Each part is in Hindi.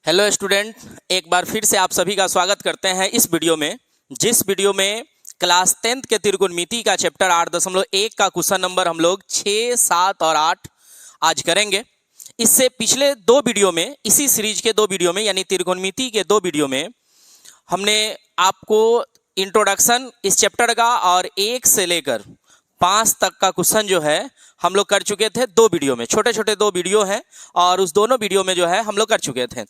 हेलो स्टूडेंट, एक बार फिर से आप सभी का स्वागत करते हैं इस वीडियो में। जिस वीडियो में क्लास 10th के त्रिकोणमिति का चैप्टर 8.1 का क्वेश्चन नंबर हम लोग 6, 7 और 8 आज करेंगे। इससे पिछले दो वीडियो में, इसी सीरीज के दो वीडियो में यानी त्रिकोणमिति के दो वीडियो में हमने आपको इंट्रोडक्शन इस चैप्टर का और 1 से लेकर 5 तक का क्वेश्चन जो है हम लोग कर चुके थे दो वीडियो में। छोटे छोटे दो वीडियो हैं और उस दोनों वीडियो में जो है हम लोग कर चुके थे।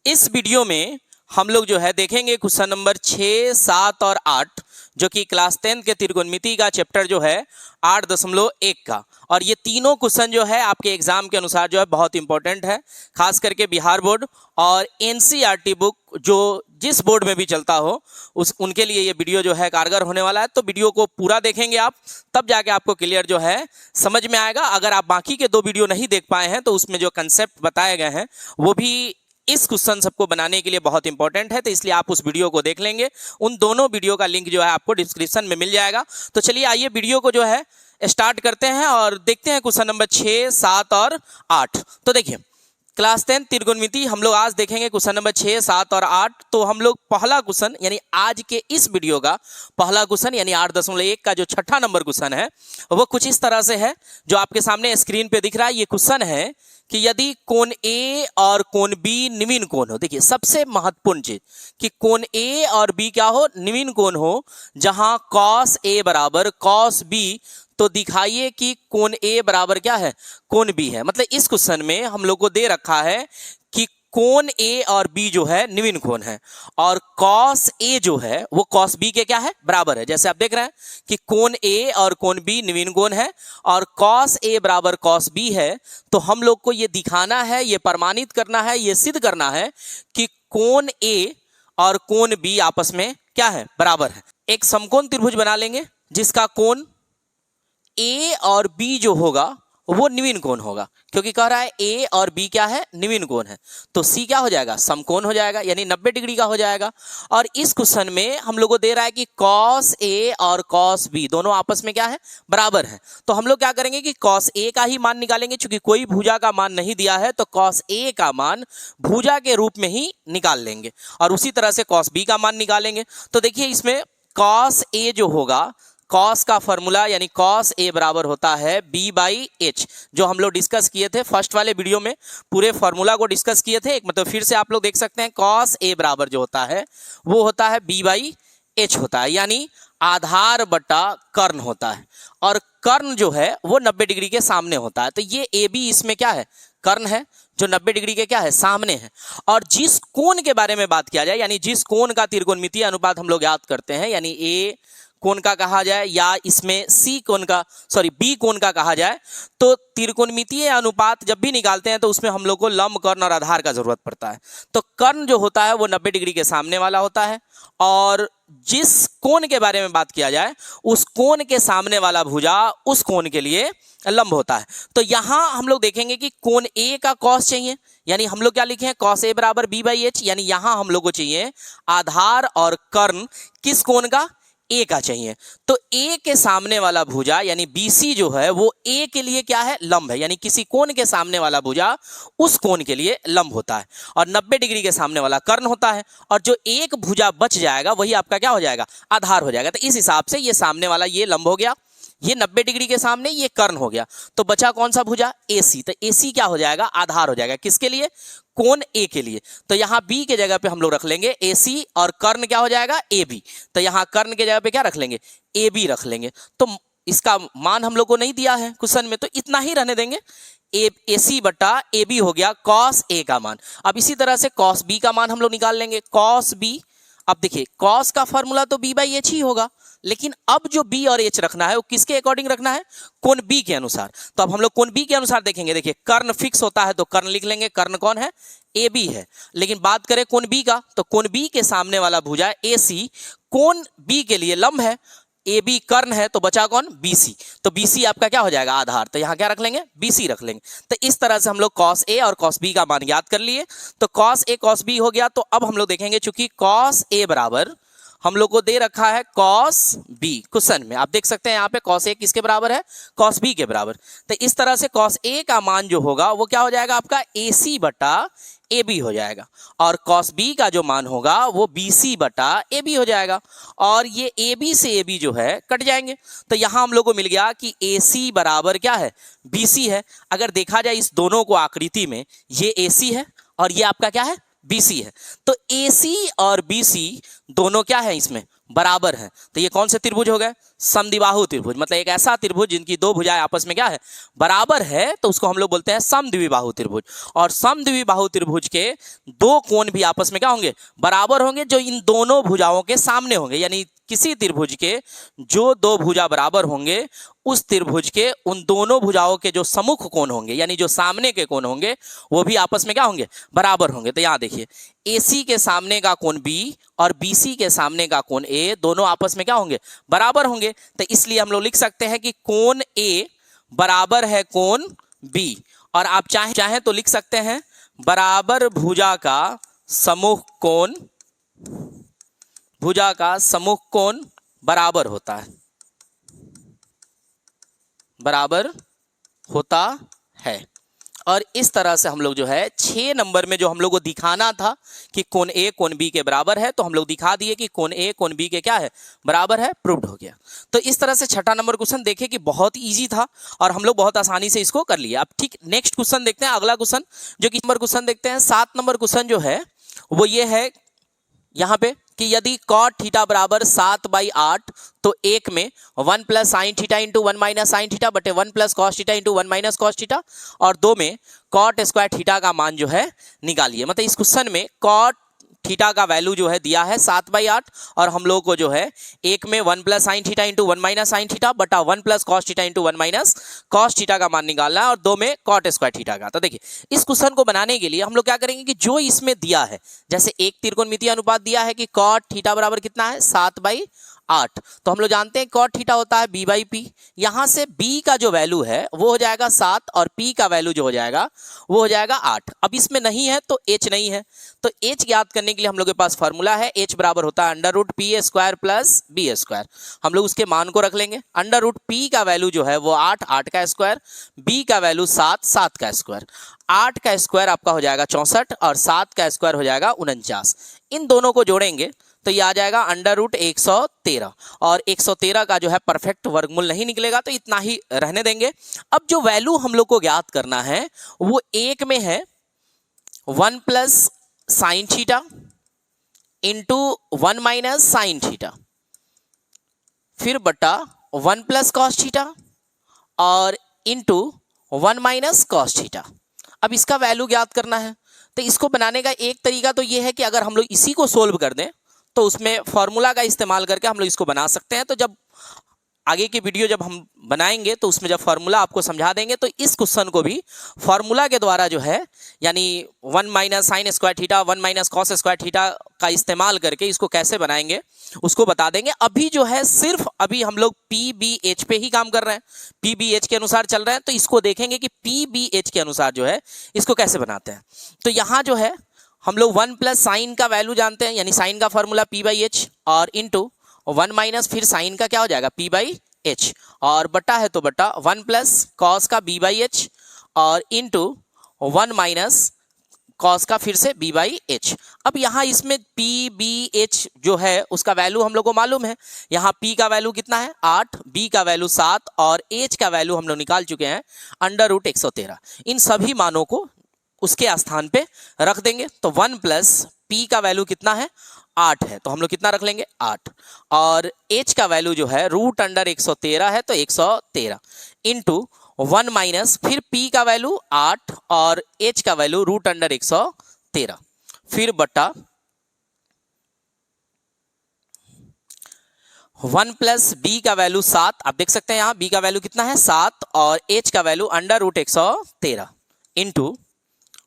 इस वीडियो में हम लोग जो है देखेंगे क्वेश्चन नंबर 6, 7 और 8 जो कि क्लास 10 के त्रिकोणमिति का चैप्टर जो है 8.1 का। और ये तीनों क्वेश्चन जो है आपके एग्जाम के अनुसार जो है बहुत इंपॉर्टेंट है, खास करके बिहार बोर्ड और एनसीईआरटी बुक जो जिस बोर्ड में भी चलता हो उनके लिए ये वीडियो जो है कारगर होने वाला है। तो वीडियो को पूरा देखेंगे आप, तब जाके आपको क्लियर जो है समझ में आएगा। अगर आप बाकी के दो वीडियो नहीं देख पाए हैं तो उसमें जो कंसेप्ट बताए गए हैं वो भी इस क्वेश्चन सबको बनाने के लिए बहुत इंपॉर्टेंट है, तो इसलिए आप उस वीडियो को देख लेंगे। उन दोनों वीडियो का लिंक जो है आपको डिस्क्रिप्शन में मिल जाएगा। तो चलिए आइए वीडियो को जो है स्टार्ट करते हैं और देखते हैं क्वेश्चन नंबर 6, 7 और 8। तो देखिए क्लास 10 त्रिकोणमिति हम लोग आज देखेंगे क्वेश्चन नंबर 6, 7 और 8। तो हम लोग पहला क्वेश्चन यानी आज के इस वीडियो का पहला क्वेश्चन यानी 8.1 का जो छठा नंबर क्वेश्चन है वो कुछ इस तरह से है जो आपके सामने स्क्रीन पे दिख रहा है। ये क्वेश्चन है कि यदि कोण ए और कोण बी निम्न कोण हो। देखिए सबसे महत्वपूर्ण चीज कि कोण ए और बी क्या हो, निम्न कोण हो, जहां कॉस ए बराबर कॉस बी। तो दिखाइए कि कोण ए बराबर क्या है, कोण बी है। मतलब इस क्वेश्चन में हम लोग को दे रखा है कि कोण ए और बी जो है निम्न कोण है और कॉस ए जो है वो कॉस बी के क्या है, बराबर है। जैसे आप देख रहे हैं कि कोण ए और कोण बी निम्न कोण है और कॉस ए बराबर कॉस बी है। तो हम लोग को ये दिखाना है, ये प्रमाणित करना है, ये सिद्ध करना है कि कोण ए और कोण बी आपस में क्या है, बराबर है। एक समकोण त्रिभुज बना लेंगे जिसका कोण ए और बी जो होगा वो निम्न कोण होगा, क्योंकि कह रहा है ए और बी क्या है, निम्न कोण है। तो सी क्या हो जाएगा, समकोण हो जाएगा यानी 90 डिग्री का हो जाएगा। और इस क्वेश्चन में हम लोग को दे रहा है कि कॉस ए और कॉस बी दोनों आपस में क्या है, बराबर है। तो हम लोग क्या करेंगे कि कॉस ए का ही मान निकालेंगे। चूंकि कोई भुजा का मान नहीं दिया है तो कॉस ए का मान भुजा के रूप में ही निकाल लेंगे और उसी तरह से कॉस बी का मान निकालेंगे। तो देखिए इसमें कॉस ए जो होगा, कॉस का फॉर्मूला यानी कॉस ए बराबर होता है बी बाई एच, जो हम लोग डिस्कस किए थे फर्स्ट वाले वीडियो में। पूरे फॉर्मूला को डिस्कस किए थे, एक मतलब फिर से आप लोग देख सकते हैं। कॉस ए बराबर जो होता है वो होता है बी बाई एच होता है, यानी आधार बटा कर्ण होता है और कर्ण जो है वो 90 डिग्री के सामने होता है। तो ये ए बी इसमें क्या है, कर्ण है जो 90 डिग्री के क्या है, सामने है। और जिस कोण के बारे में बात किया जाए यानी जिस कोण का त्रिकोणमितीय अनुपात हम लोग याद करते हैं यानी ए कोण का कहा जाए या इसमें सी कोण का बी कोण का कहा जाए, तो त्रिकोणमितीय अनुपात जब भी निकालते हैं तो उसमें हम लोग को लंब, कर्ण और आधार का जरूरत पड़ता है। तो कर्ण जो होता है वो 90 डिग्री के सामने वाला होता है और जिस कोण के बारे में बात किया जाए उस कोण के सामने वाला भुजा उस कोण के लिए लंब होता है। तो यहां हम लोग देखेंगे कि कोण ए का कॉस चाहिए, यानी हम लोग क्या लिखे हैं, कॉस ए बराबर बी बाई एच, यानी यहां हम लोग को चाहिए आधार और कर्ण किस कोण का, ए का चाहिए। तो ए के सामने वाला भुजा यानी बीसी जो है वो ए के लिए क्या है, लंब है, यानी किसी कोण के सामने वाला भुजा उस कोण के लिए लंब होता है और 90 डिग्री के सामने वाला कर्ण होता है और जो एक भुजा बच जाएगा वही आपका क्या हो जाएगा, आधार हो जाएगा। तो इस हिसाब से ये सामने वाला ये लंब हो गया, ये 90 डिग्री के सामने ये कर्ण हो गया। तो बचा कौन सा भुजा, एसी। तो एसी क्या हो जाएगा, आधार हो जाएगा किसके लिए, कोण ए के लिए। तो यहां बी के जगह पे हम लोग रख लेंगे एसी और कर्ण क्या हो जाएगा, ए बी। तो यहां कर्ण के जगह पे क्या रख लेंगे, ए बी रख लेंगे। तो इसका मान हम लोग को नहीं दिया है क्वेश्चन में तो इतना ही रहने देंगे, ए सी बटा ए बी हो गया कॉस ए का मान। अब इसी तरह से कॉस बी का मान हम लोग निकाल लेंगे, कॉस बी। अब देखिए कॉस का फॉर्मूला तो बी बाई एच ही होगा, लेकिन अब जो बी और एच रखना है वो किसके अकॉर्डिंग रखना है, कोण बी के अनुसार। तो अब हम लोग कोण बी के अनुसार देखेंगे। देखिए कर्ण फिक्स होता है तो कर्ण लिख लेंगे, कर्ण कौन है, ए बी है। लेकिन बात करें कोण बी का तो कोण बी के सामने वाला भुजा ए सी कोण बी के लिए लंब है, ए बी कर्ण है, तो बचा कौन, बीसी। तो बीसी आपका क्या हो जाएगा, आधार। तो यहां क्या रख लेंगे, बीसी रख लेंगे। तो इस तरह से हम लोग कॉस ए और कॉस बी का मान याद कर लिए। तो कॉस ए कॉस बी हो गया। तो अब हम लोग देखेंगे चूंकि कॉस ए बराबर हम लोग को दे रखा है कॉस बी क्वेश्चन में, आप देख सकते हैं यहाँ पे कॉस ए किसके बराबर है, कॉस बी के बराबर। तो इस तरह से कॉस ए का मान जो होगा वो क्या हो जाएगा आपका, AC बटा ए बी हो जाएगा, और कॉस बी का जो मान होगा वो बी सी बटा ए बी हो जाएगा, और ये ए बी से ए बी जो है कट जाएंगे। तो यहां हम लोग को मिल गया कि ए सी बराबर क्या है, बी सी है। अगर देखा जाए इस दोनों को आकृति में, ये ए सी है और ये आपका क्या है, बी सी है। तो ए सी और बी सी दोनों क्या है, इसमें बराबर है। तो ये कौन से त्रिभुज हो गए, समद्विबाहु त्रिभुज। मतलब एक ऐसा त्रिभुज जिनकी दो भुजाएं आपस में क्या है, बराबर है, तो उसको हम लोग बोलते हैं समद्विबाहु त्रिभुज। और समद्विबाहु त्रिभुज के दो कोण भी आपस में क्या होंगे, बराबर होंगे, जो इन दोनों भुजाओं के सामने होंगे। यानी किसी त्रिभुज के जो दो भुजा बराबर होंगे, उस त्रिभुज के उन दोनों भुजाओं के जो सम्मुख कोण होंगे, यानी जो सामने के कोण होंगे, वो भी आपस में क्या होंगे, बराबर होंगे। तो यहां देखिए, AC के सामने का कोण B और BC के सामने का कोण A दोनों आपस में क्या होंगे, बराबर होंगे। तो इसलिए हम लोग लिख सकते हैं कि कोण A बराबर है कोण B। और आप चाहें तो लिख सकते हैं बराबर भुजा का सम्मुख कोण, भुजा का सम्मुख कोण बराबर होता है, बराबर होता है। और इस तरह से हम लोग जो है 6 नंबर में जो हम लोग को दिखाना था कि कोण A कोण B के बराबर है, तो हम लोग दिखा दिए कि कोण A कोण B के क्या है, बराबर है, प्रूव्ड हो गया। तो इस तरह से 6ठा नंबर क्वेश्चन देखे कि बहुत इजी था और हम लोग बहुत आसानी से इसको कर लिया। अब ठीक नेक्स्ट क्वेश्चन देखते हैं, अगला क्वेश्चन जो कि नंबर क्वेश्चन देखते हैं 7 नंबर क्वेश्चन जो है वो ये है यहाँ पे कि यदि कॉट थीटा बराबर 7/8, तो एक में 1 plus sine theta into 1 minus sine theta बटे 1 plus cos theta into 1 minus cos theta, और दो में कॉट स्क्वायर थीटा का मान जो है निकालिए। मतलब इस क्वेश्चन में कॉट थीटा का वैल्यू जो है दिया है 7/8, और हम लोग को जो है एक में 1 plus sine theta into 1 minus sine theta बटा 1 plus cos theta into 1 minus cos theta का मान निकालना है, और दो में कॉट स्क्वायर थीटा का। तो देखिए, इस क्वेश्चन को बनाने के लिए हम लोग क्या करेंगे कि जो इसमें दिया है, जैसे एक त्रिकोणमितीय अनुपात दिया है कि कॉट थीटा बराबर कितना है, 7/8, तो हम लोग जानते हैं कॉट थीटा होता है b/p। यहां से b का जो वैल्यू है वो हो जाएगा 7 और p का वैल्यू जो हो जाएगा वो हो जाएगा 8। अब इसमें नहीं है तो h नहीं है, तो h ज्ञात करने के लिए हम लोग के पास फॉर्मूला है, h बराबर होता है √p² प्लस b²। हम लोग उसके मान को रख लेंगे। √p का वैल्यू जो है वो 8, 8 का स्क्वायर, b का वैल्यू 7, 7 का स्क्वायर। 8 का स्क्वायर आपका हो जाएगा 64 और 7 का स्क्वायर हो जाएगा 49। इन दोनों को जोड़ेंगे तो ये आ जाएगा √113, और 113 का जो है परफेक्ट वर्गमूल नहीं निकलेगा, तो इतना ही रहने देंगे। अब जो वैल्यू हम लोग को ज्ञात करना है वो एक में है 1 plus sine theta into 1 minus sine theta, फिर बटा 1 प्लस कॉस थीटा और इंटू 1 माइनस कॉस थीटा। अब इसका वैल्यू ज्ञात करना है, तो इसको बनाने का एक तरीका तो ये है कि अगर हम लोग इसी को सोल्व कर दें तो उसमें फॉर्मूला का इस्तेमाल करके हम लोग इसको बना सकते हैं। तो जब आगे की वीडियो जब हम बनाएंगे तो उसमें जब फॉर्मूला आपको समझा देंगे, तो इस क्वेश्चन को भी फॉर्मूला के द्वारा जो है, यानी 1 minus sine square theta 1 minus cos square theta का इस्तेमाल करके इसको कैसे बनाएंगे उसको बता देंगे। अभी जो है सिर्फ अभी हम लोग PBH पे ही काम कर रहे हैं, PBH के अनुसार चल रहे हैं, तो इसको देखेंगे कि PBH के अनुसार जो है इसको कैसे बनाते हैं। तो यहाँ जो है हम लोग 1 प्लस साइन का वैल्यू जानते हैं, यानी साइन का फॉर्मूला P/H, और इंटू 1 माइनस फिर साइन का क्या हो जाएगा P/H, और बटा है तो बटा 1 प्लस कॉस का B/H और इंटू 1 माइनस कॉस का फिर से B/H। अब यहाँ इसमें PBH जो है उसका वैल्यू हम लोग को मालूम है। यहाँ P का वैल्यू कितना है 8, B का वैल्यू 7 और H का वैल्यू हम लोग निकाल चुके हैं √113। इन सभी मानों को उसके स्थान पे रख देंगे। तो 1 प्लस P का वैल्यू कितना है 8 है, तो हम लोग कितना रख लेंगे 8, और H का वैल्यू जो है √113 है, तो 113 इंटू 1 माइनस फिर P का वैल्यू 8 और H का वैल्यू √113, फिर बटा 1 प्लस B का वैल्यू 7, आप देख सकते हैं यहाँ B का वैल्यू कितना है 7 और H का वैल्यू √113 इंटू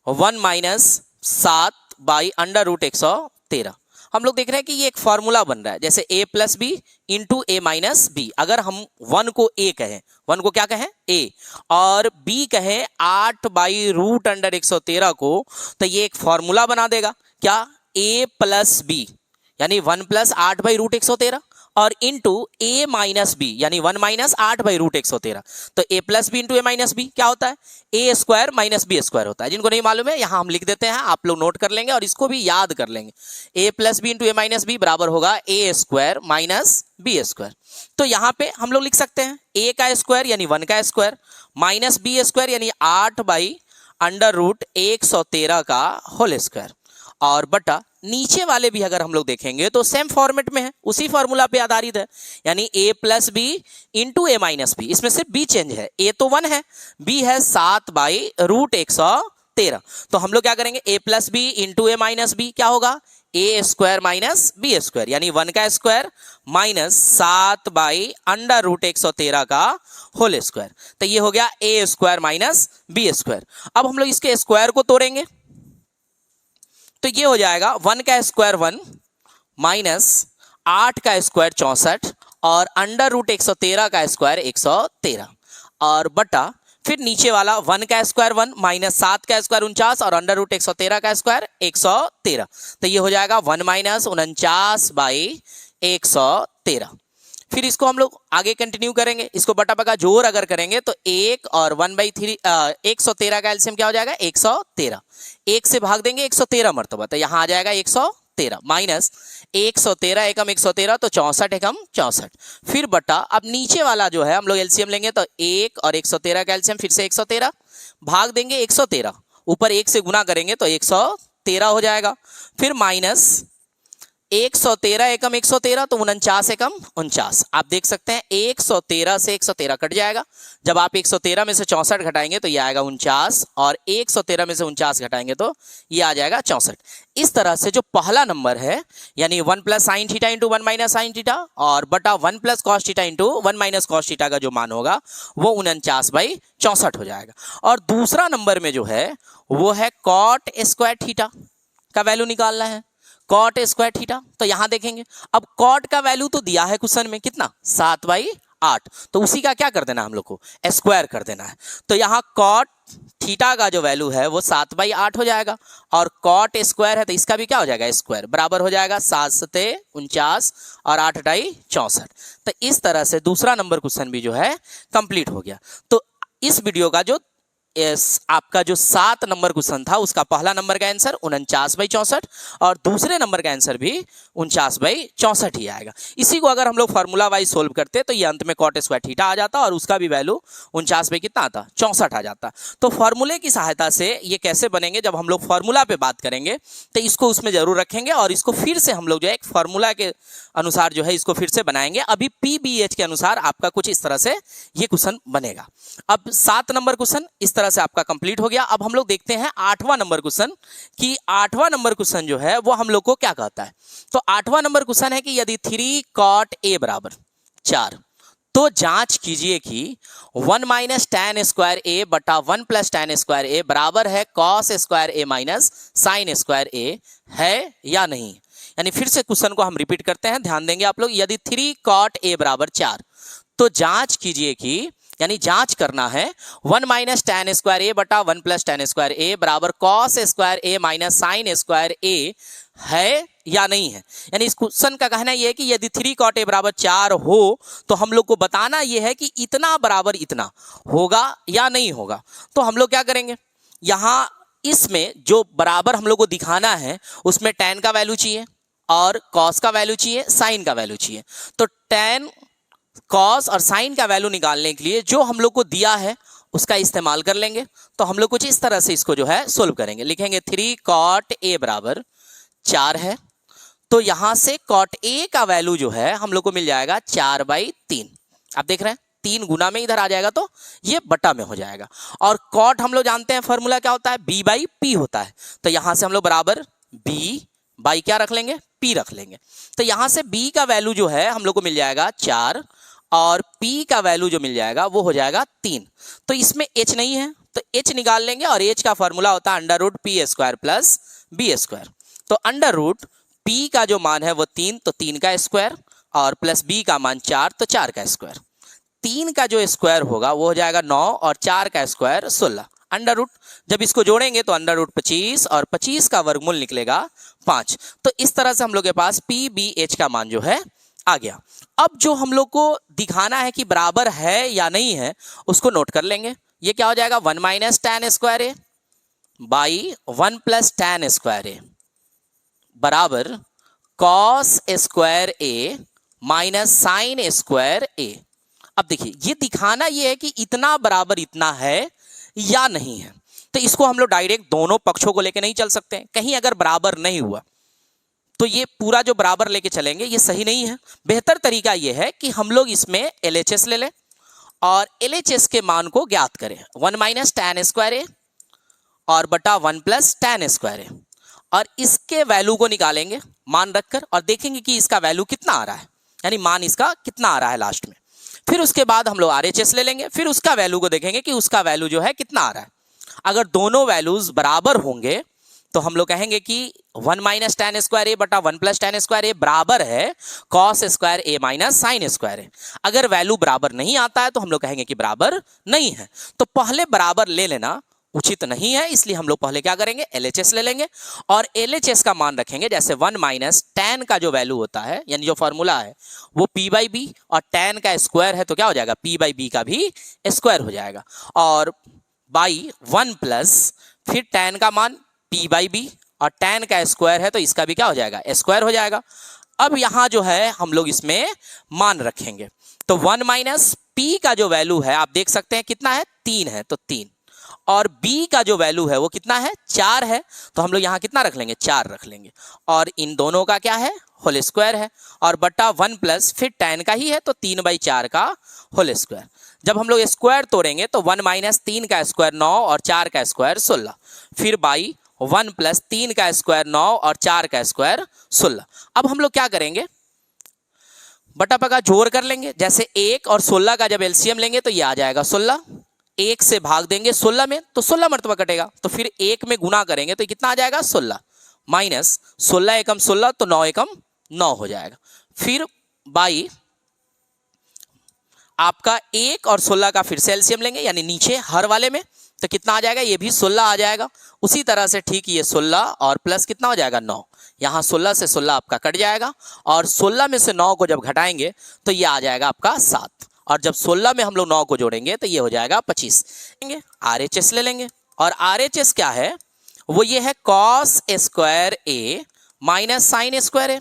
1 माइनस 7 बाई √113। हम लोग देख रहे हैं कि ये एक फॉर्मूला बन रहा है, जैसे A plus B into A minus B. अगर हम 1 को A कहें, 1 को क्या कहें A, और B कहें 8 बाई √113 को, तो ये एक फॉर्मूला बना देगा क्या A प्लस बी, यानी 1 प्लस 8 बाई √113, और इंटू a माइनस बी यानी 1 माइनस 8/√113। तो a plus B into A minus B क्या होता है? a square minus B square होता है। जिनको नहीं मालूम है यहां हम लिख देते हैं, आप लोग नोट कर लेंगे और इसको भी याद कर लेंगे। a plus B into A minus B बराबर होगा a square minus B square. तो यहां पे हम लोग लिख सकते हैं a का स्क्वायर यानी 1 का स्क्वायर माइनस बी स्क्वायर यानी 8/√113 का होल स्क्वायर और बटा नीचे वाले भी अगर हम लोग देखेंगे तो सेम फॉर्मेट में है, उसी फॉर्मूला पे आधारित है, यानी a plus B into A minus B. इसमें सिर्फ b चेंज है, a तो 1 है, b है 7/√113। तो हम लोग क्या करेंगे, a plus B into A minus B क्या होगा? a square minus B square यानी 1 का स्क्वायर माइनस 7/√113 का होल स्क्वायर। तो ये हो गया a square minus B square. अब हम लोग इसके स्क्वायर को तोड़ेंगे तो ये हो जाएगा 1 का स्क्वायर 1 माइनस 8 का स्क्वायर 64 और √113 का स्क्वायर 113 और बटा फिर नीचे वाला 1 का स्क्वायर 1 माइनस 7 का स्क्वायर 49 और √113 का स्क्वायर 113। तो ये हो जाएगा 1 माइनस 49/113। फिर इसको हम लोग आगे कंटिन्यू करेंगे, इसको बटा बका जोड़ अगर करेंगे तो 1 और 1/3 113 का एलसीएम क्या हो जाएगा? 113। 1 से भाग देंगे 113 मरतबा, तो यहाँ आ जाएगा 113 माइनस 113 एकम 113 तो 64 एकम 64। फिर बटा अब नीचे वाला जो है हम लोग एलसीएम लेंगे तो 1 और 113 का एलसीएम फिर से 113 भाग देंगे 113, ऊपर 1 से गुना करेंगे तो 113 हो जाएगा। फिर माइनस 113 एकम 113 तो 49 एकम 49। आप देख सकते हैं 113 से 113 कट जाएगा। जब आप 113 में से 64 घटाएंगे तो ये आएगा 49 और 113 में से 49 घटाएंगे तो ये आ जाएगा 64। इस तरह से जो पहला नंबर है यानी 1 plus sine theta into 1 minus sine theta और बटा 1 plus cos theta into 1 minus cos theta का जो मान होगा वो 49/64 हो जाएगा। और दूसरा नंबर में जो है वो है कॉट स्क्वायर थीटा का वैल्यू निकालना है, कॉट स्क्वायर थीटा। तो यहां देखेंगे अब कॉट का वैल्यू तो दिया है क्वेश्चन में कितना? 7/8। तो उसी का क्या कर देना हम लोग को? स्क्वायर कर देना है। तो यहाँ कॉट थीटा का जो वैल्यू है वो 7/8 हो जाएगा और कॉट स्क्वायर है तो इसका भी क्या हो जाएगा? स्क्वायर बराबर हो जाएगा 7 सते 49 और 8 अठाई 64। तो इस तरह से दूसरा नंबर क्वेश्चन भी जो है कंप्लीट हो गया। तो इस वीडियो का जो आपका जो 7 नंबर क्वेश्चन था उसका पहला नंबर का आंसर 49/64 और दूसरे नंबर का आंसर भी 49/64 ही आएगा। इसी को अगर हम लोग फार्मूला वाइज सोल्व करते तो ये अंत में कॉट स्क्वायर थीटा आ जाता और उसका भी वैल्यू 49 कितना आता? 64 आ जाता। तो फार्मूले की सहायता से ये कैसे बनेंगे, जब हम लोग फार्मूला पे बात करेंगे तो इसको उसमें जरूर रखेंगे और इसको फिर से हम लोग जो है एक फार्मूला के अनुसार जो है इसको फिर से बनाएंगे। अभी PBH के अनुसार आपका कुछ इस तरह से ये क्वेश्चन बनेगा। अब 7 नंबर क्वेश्चन इस तरह से आपका कंप्लीट हो गया। अब हम लोग देखते हैं 8वां नंबर क्वेश्चन कि 8वां नंबर क्वेश्चन जो है वो हम लोग को क्या कहता है। तो 8वां नंबर क्वेश्चन है कि यदि 3 cot A बराबर 4 तो जांच कीजिए कि 1 माइनस tan स्क्वायर A बटा 1 प्लस tan स्क्वायर A बराबर है cos square A minus sine square A है या नहीं। यानी फिर से क्वेश्चन को हम रिपीट करते हैं, ध्यान देंगे आप लोग। यदि 3 cot A बराबर 4 तो जांच कीजिए कि, यानी जांच करना है 1 माइनस tan स्क्वायर A बटा 1 प्लस tan स्क्वायर A बराबर cos square A minus sine square A है या नहीं है। यानी इस क्वेश्चन का कहना यह है कि यदि 3 cot A बराबर 4 हो तो हम लोग को बताना यह है कि इतना बराबर इतना होगा या नहीं होगा। तो हम लोग क्या करेंगे, यहां इसमें जो बराबर हम लोग को दिखाना है उसमें tan का वैल्यू चाहिए और cos का वैल्यू चाहिए, साइन का वैल्यू चाहिए। तो tan कॉस और साइन का वैल्यू निकालने के लिए जो हम लोग को दिया है उसका इस्तेमाल कर लेंगे। तो हम लोग कुछ इस तरह से इसको जो है सोल्व करेंगे। लिखेंगे 3 cot A बराबर 4 है तो यहां से cot A का वैल्यू जो है हम लोग को मिल जाएगा 4/3। आप देख रहे हैं 3 गुना में इधर आ जाएगा तो ये बटा में हो जाएगा। और cot हम लोग जानते हैं फॉर्मूला क्या होता है? B/P होता है। तो यहां से हम लोग बराबर B बाई क्या रख लेंगे? P रख लेंगे। तो यहां से B का वैल्यू जो है हम लोग को मिल जाएगा 4 और P का वैल्यू जो मिल जाएगा वो हो जाएगा 3। तो इसमें H नहीं है तो H निकाल लेंगे और H का फॉर्मूला होता है √P square plus B square. तो √P का जो मान है वो 3 तो 3 का स्क्वायर और प्लस B का मान 4 तो 4 का स्क्वायर। 3 का जो स्क्वायर होगा वो हो जाएगा 9 और 4 का स्क्वायर 16। अंडर रूट जब इसको जोड़ेंगे तो √25 और 25 का वर्गमूल निकलेगा 5। तो इस तरह से हम लोग के पास PBH का मान जो है आ गया। अब जो हम लोग को दिखाना है कि बराबर है या नहीं है उसको नोट कर लेंगे। ये क्या हो जाएगा, 1 minus tan square A by 1 plus tan square A बराबर cos square A minus sine square A. अब देखिए ये दिखाना ये है कि इतना बराबर इतना है या नहीं है, तो इसको हम लोग डायरेक्ट दोनों पक्षों को लेके नहीं चल सकते। कहीं अगर बराबर नहीं हुआ तो ये पूरा जो बराबर लेके चलेंगे ये सही नहीं है। बेहतर तरीका ये है कि हम लोग इसमें LHS ले लें और LHS के मान को ज्ञात करें। 1 माइनस tan स्क्वायर ए और बटा 1 प्लस tan स्क्वायर ए, और इसके वैल्यू को निकालेंगे मान रखकर और देखेंगे कि इसका वैल्यू कितना आ रहा है, यानी मान इसका कितना आ रहा है लास्ट में। फिर उसके बाद हम लोग RHS ले लेंगे, फिर उसका वैल्यू को देखेंगे कि उसका वैल्यू जो है कितना आ रहा है। अगर दोनों वैल्यूज बराबर होंगे तो हम लोग कहेंगे कि 1 माइनस tan स्क्वायर ए बटा 1 प्लस tan स्क्वायर ए बराबर है cos square A minus sine square ए। अगर वैल्यू बराबर नहीं आता है तो हम लोग कहेंगे कि बराबर नहीं है। तो पहले बराबर ले लेना उचित नहीं है, इसलिए हम लोग पहले क्या करेंगे, LHS ले लेंगे और LHS का मान रखेंगे। जैसे 1 माइनस tan का जो वैल्यू होता है यानी जो फॉर्मूला है वो p बाई बी, और tan का स्क्वायर है तो क्या हो जाएगा, p बाई बी का भी स्क्वायर हो जाएगा, और बाई 1 प्लस फिर tan का मान p बाई बी और tan का स्क्वायर है तो इसका भी क्या हो जाएगा, स्क्वायर हो जाएगा। अब यहां जो है हम लोग इसमें मान रखेंगे तो 1 माइनस p का जो वैल्यू है आप देख सकते हैं कितना है, 3 है, तो 3, और b का जो वैल्यू है वो कितना है, 4 है, तो हम लोग यहाँ कितना रख लेंगे, 4 रख लेंगे, और इन दोनों का क्या है, होल स्क्वायर है, और बटा 1 प्लस फिर tan का ही है तो 3/4 का होल स्क्वायर। जब हम लोग स्क्वायर तोड़ेंगे तो 1 माइनस 3 का स्क्वायर 9 और 4 का स्क्वायर 16, फिर बाई 1 प्लस 3 का स्क्वायर 9 और 4 का स्क्वायर 16। अब हम लोग क्या करेंगे, बटा पका जोड़ कर लेंगे। जैसे 1 और 16 का जब एलसीएम लेंगे तो ये आ जाएगा 16, 1 से भाग देंगे 16 में तो 16 मरतबा कटेगा, तो फिर 1 में गुना करेंगे तो कितना आ जाएगा, 16 माइनस 16 एकम 16 तो 9 एकम 9 हो जाएगा। फिर बाई आपका 1 और 16 का फिर से एलसीएम लेंगे यानी नीचे हर वाले में, तो कितना आ जाएगा, ये भी 16 आ जाएगा। उसी तरह से ठीक ये 16 और प्लस कितना हो जाएगा, 9, यहाँ 16 से 16 आपका कट जाएगा, और 16 में से 9 को जब घटाएंगे तो ये आ जाएगा आपका 7, और जब 16 में हम लोग 9 को जोड़ेंगे तो ये हो जाएगा 25। RHS ले लेंगे, और RHS क्या है, वो ये है cos square A minus sine square A.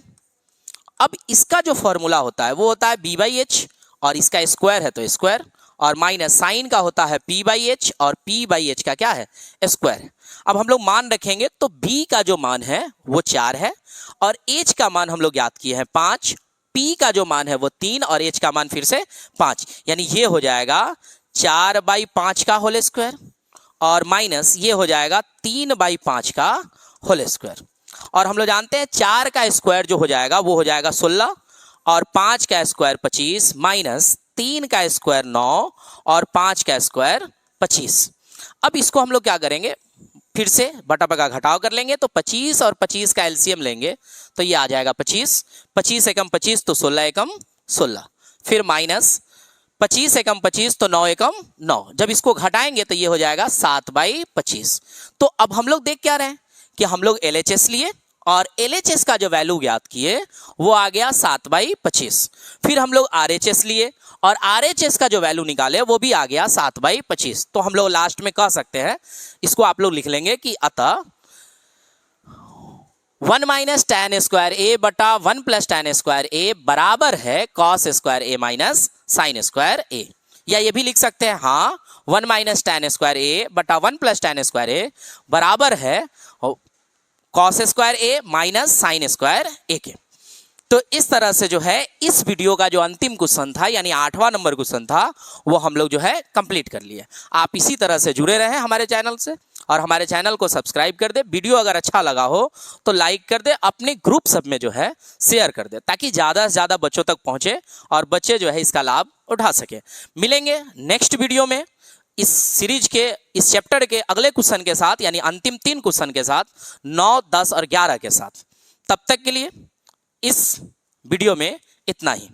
अब इसका जो फॉर्मूला होता है वो होता है b/h, और इसका स्क्वायर है तो स्क्वायर, और माइनस साइन का होता है p/h, और p/h का क्या है, स्क्वायर है। अब हम लोग मान रखेंगे तो b का जो मान है वो 4 है, और h का मान हम लोग याद किए हैं 5, p का जो मान है वो 3 और h का मान फिर से 5, यानी ये हो जाएगा 4/5 का होल स्क्वायर, और माइनस ये हो जाएगा 3/5 का होल स्क्वायर। और हम लोग जानते हैं 4 का स्क्वायर जो हो जाएगा वो हो जाएगा 16, और 5 का स्क्वायर 25, माइनस 3 का स्क्वायर 9 और 5 का स्क्वायर 25। अब इसको हम लोग क्या करेंगे, फिर से बटा बगा घटाव कर लेंगे, तो 25 और 25 का एलसीएम लेंगे तो ये आ जाएगा 25, 25 एकम 25 तो 16 एकम 16, फिर माइनस 25 एकम 25 तो 9 एकम 9, जब इसको घटाएंगे तो ये हो जाएगा 7/25। तो अब हम लोग देख क्या रहे हैं कि हम लोग LHS लिए और LHS का जो वैल्यू ज्ञात किए वो आ गया 7/25, फिर हम लोग RHS लिए और RHS का जो वैल्यू निकाले वो भी आ गया 7/25। तो हम लोग लास्ट में कह सकते हैं, इसको आप लोग लिख लेंगे कि अतः 1 माइनस tan स्क्वायर ए बटा 1 प्लस tan स्क्वायर ए बराबर है cos square A minus sine square ए। या ये भी लिख सकते हैं, हाँ 1 माइनस tan स्क्वायर ए बटा 1 प्लस tan स्क्वायर ए बराबर है cos square A minus sine square ए के। तो इस तरह से जो है इस वीडियो का जो अंतिम क्वेश्चन था यानी 8वां नंबर क्वेश्चन था वो हम लोग जो है कंप्लीट कर लिए। आप इसी तरह से जुड़े रहें हमारे चैनल से और हमारे चैनल को सब्सक्राइब कर दे। वीडियो अगर अच्छा लगा हो तो लाइक कर दे, अपने ग्रुप सब में जो है शेयर कर दे ताकि ज़्यादा से ज़्यादा बच्चों तक पहुँचे और बच्चे जो है इसका लाभ उठा सके। मिलेंगे नेक्स्ट वीडियो में इस सीरीज के इस चैप्टर के अगले क्वेश्चन के साथ यानी अंतिम 3 क्वेश्चन के साथ 9, 10 और 11 के साथ। तब तक के लिए इस वीडियो में इतना ही।